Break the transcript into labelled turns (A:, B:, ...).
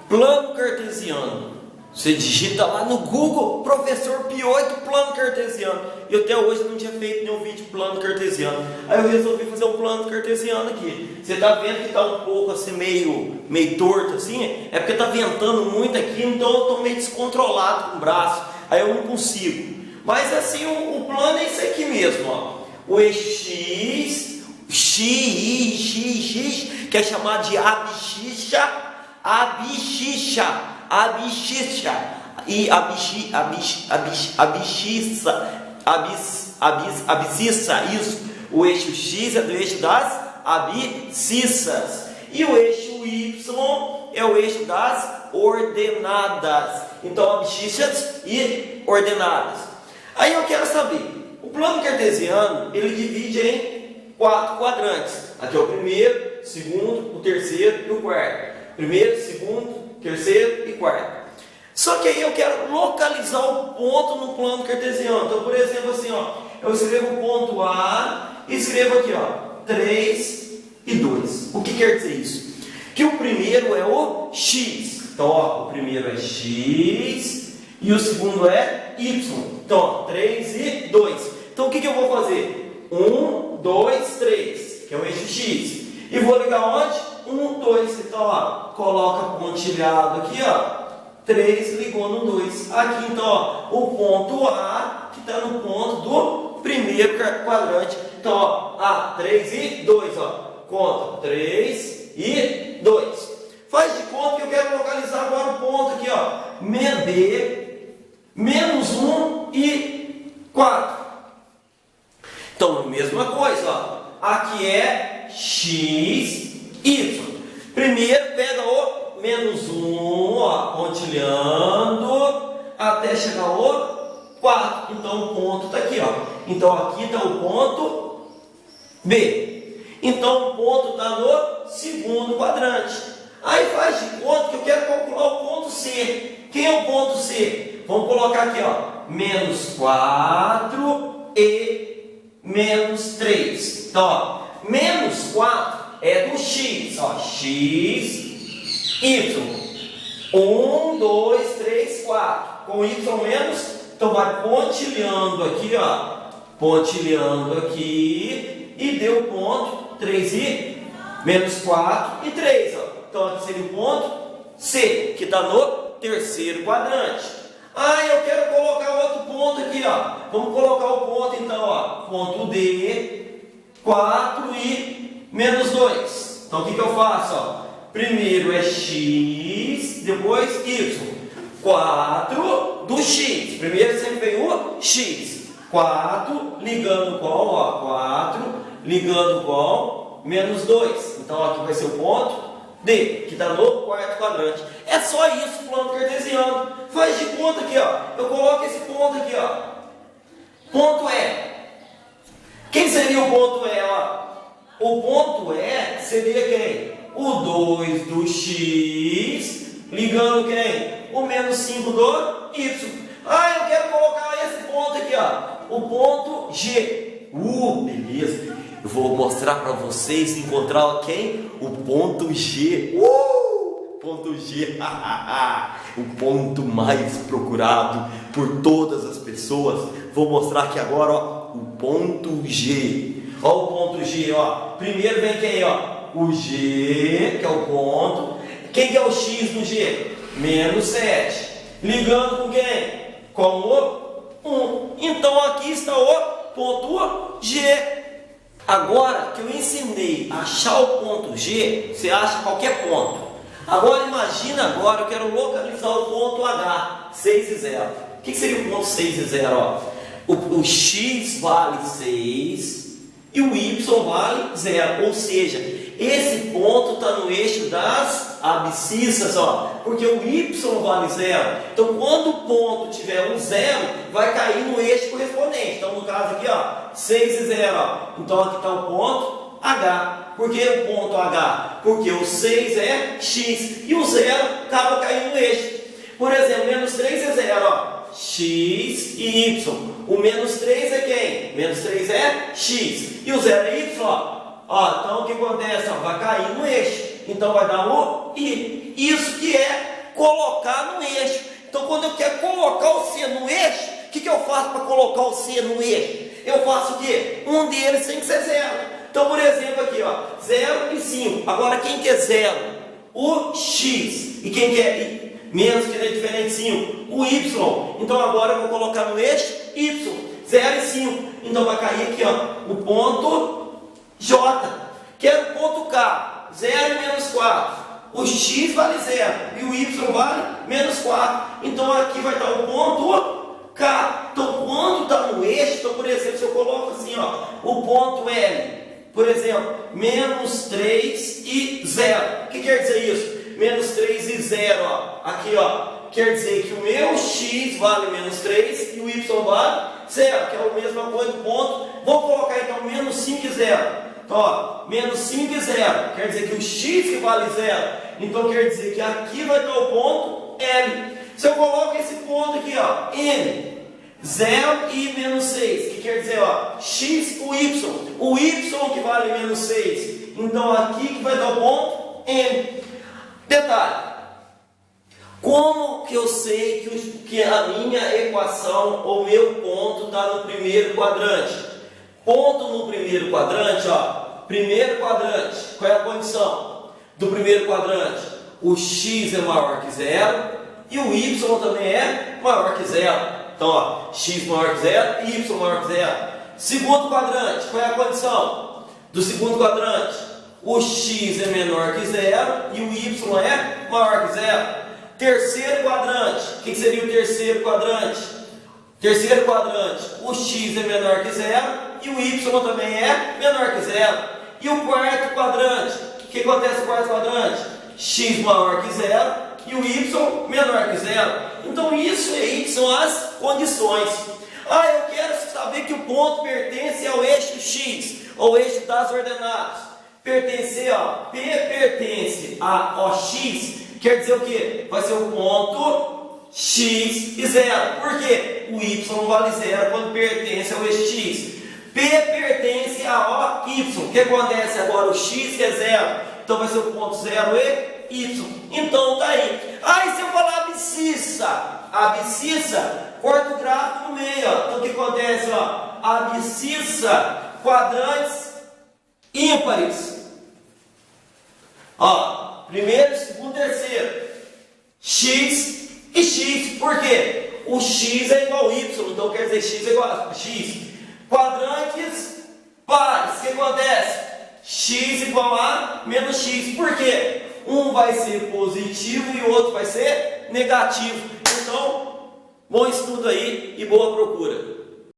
A: Plano cartesiano. Você digita lá no Google, professor Pioito, plano cartesiano. E até hoje não tinha feito nenhum vídeo de plano cartesiano. Aí eu resolvi fazer um plano cartesiano aqui. Você está vendo que está um pouco assim, meio torto assim? É porque está ventando muito aqui, então eu estou meio descontrolado com o braço. Aí eu não consigo. Mas assim, o plano é isso aqui mesmo, ó. O eixo X, que é chamado de abscissa, e abscissa, isso. O eixo X é do eixo das abscissas. E o eixo Y é o eixo das ordenadas. Então, abscissas e ordenadas. Aí eu quero saber, o plano cartesiano, ele divide em 4 quadrantes. Aqui é o primeiro, segundo, o terceiro e o quarto. Primeiro, segundo, terceiro e quarto. Só que aí eu quero localizar o ponto no plano cartesiano. Então, por exemplo, assim, ó, eu escrevo o ponto A e escrevo aqui, ó, 3 e 2. O que quer dizer isso? Que o primeiro é o X. Então, ó, o primeiro é X e o segundo é Y. Então, ó, 3 e 2. Então, o que eu vou fazer? 1, 2, 3, que é o eixo X. E vou ligar onde? 1, 2. Então, ó, coloca pontilhado aqui, ó. 3 ligou no 2. Aqui, então, ó, o ponto A, que está no ponto do primeiro quadrante. Então, ó, A, 3 e 2, ó. Conta, 3 e 2. Faz de conta que eu quero localizar agora o ponto aqui, ó. B, menos 1 e 4. Então, mesma coisa, ó. Aqui é X, Y. Primeiro, pega o menos 1, ó, pontilhando, até chegar ao 4. Então, o ponto está aqui, ó. Então, aqui está o ponto B. Então, o ponto está no segundo quadrante. Aí, faz de conta que eu quero calcular o ponto C. Quem é o ponto C? Vamos colocar aqui, ó, menos 4 e menos 3. Então, ó, menos 4 é do X, ó, X, Y. 1, 2, 3, 4. Com Y menos, então vai pontilhando aqui, ó. Pontilhando aqui. E deu ponto 3 e menos 4 e 3, ó. Então aqui seria o ponto C, que está no terceiro quadrante. Ah, eu quero colocar outro ponto aqui, ó. Vamos colocar o ponto então, ó. Ponto D, 4 e menos 2. Então o que eu faço, ó? Primeiro é X, depois Y. 4 do X. Primeiro sempre vem o X. 4 ligando com, ó, 4 ligando com menos 2. Então aqui vai ser o ponto D, que está no quarto quadrante. É só isso o plano cartesiano. Faz de conta aqui, ó. Eu coloco esse ponto aqui, ó. Ponto E. Quem seria o ponto E, ó? O ponto E seria quem? O 2 do X ligando quem? O menos 5 do Y. Ah, eu quero colocar esse ponto aqui, ó. O ponto G. Beleza. Eu vou mostrar para vocês encontrar quem? O ponto G. Ponto G. O ponto mais procurado por todas as pessoas. Vou mostrar aqui agora, ó, o ponto G. Ó, o ponto G, ó. Primeiro vem quem, ó? O G, que é o ponto. Quem que é o X do G? Menos 7. Ligando com quem? Com o 1. Então aqui está o ponto G. Agora que eu ensinei a achar o ponto G, você acha qualquer ponto. Agora imagina agora, eu quero localizar o ponto H, 6 e 0. O que seria o ponto 6 e 0? Ó? O X vale 6 e o Y vale 0. Ou seja, esse ponto está no eixo das abscissas, ó, porque o Y vale 0. Então, quando o ponto tiver um 0, vai cair no eixo correspondente. Então, no caso aqui, ó, 6 e 0. Ó. Então, aqui está o ponto H. Por que o ponto H? Porque o 6 é X e o 0 acaba caindo no eixo. Por exemplo, menos 3 é 0, ó. X e Y. O menos 3 é quem? Menos 3 é X. E o 0 é Y, ó. Ó, então o que acontece? Ó, vai cair no eixo. Então vai dar o I. Isso que é colocar no eixo. Então, quando eu quero colocar o C no eixo, o que eu faço para colocar o C no eixo? Eu faço o quê? Um deles tem que ser 0. Então, por exemplo, aqui, ó, 0 e 5. Agora, quem quer 0? O X. E quem quer menos, que é diferente de 5? O Y. Então, agora eu vou colocar no eixo Y. 0 e 5. Então, vai cair aqui, ó, o ponto J. Quero o ponto K. 0 e menos 4. O X vale 0. E o Y vale menos 4. Então, aqui vai estar o ponto K. Então, quando está no eixo, então, por exemplo, se eu coloco assim, ó, o ponto L, por exemplo, menos 3 e 0. O que quer dizer isso? Menos 3 e 0, ó. Aqui, ó, quer dizer que o meu X vale menos 3 e o Y vale 0, que é a mesma coisa do ponto. Vou colocar, então, menos 5 e 0. Então, ó, menos 5 e 0. Quer dizer que o X que vale 0. Então, quer dizer que aqui vai estar o ponto L. Se eu coloco esse ponto aqui, ó, N, 0 e menos 6, que quer dizer, ó, X, o Y que vale menos 6, então aqui que vai dar o ponto N. Detalhe, como que eu sei que a minha equação, ou meu ponto, está no primeiro quadrante? Ponto no primeiro quadrante, ó, primeiro quadrante, qual é a condição do primeiro quadrante? O X é maior que 0, e o Y também é maior que 0. Então, ó, X maior que 0, Y maior que 0. Segundo quadrante, qual é a condição do segundo quadrante? O X é menor que 0 e o Y é maior que 0. Terceiro quadrante, o que seria o terceiro quadrante? Terceiro quadrante, o X é menor que 0 e o Y também é menor que 0. E o quarto quadrante, o que acontece no quarto quadrante? X maior que 0 e o Y menor que 0. Então, isso aí que são as condições. Ah, eu quero saber que o ponto pertence ao eixo X, ao eixo das ordenadas. Pertencer, ó, P pertence a OX, quer dizer o quê? Vai ser o ponto X e 0. Por quê? O Y vale 0 quando pertence ao eixo X. P pertence a OY. O que acontece agora? O X que é 0. Então, vai ser o ponto 0 e Y. Então tá aí. Ah, e se eu falar abscissa, corta o gráfico no meio, ó. Então o que acontece, ó? Abscissa, quadrantes ímpares. Ó, primeiro, segundo, terceiro. X e X. Por quê? O X é igual a Y, então quer dizer X é igual a X. Quadrantes pares. O que acontece? X igual a menos X. Por quê? Um vai ser positivo e o outro vai ser negativo. Então, bom estudo aí e boa procura.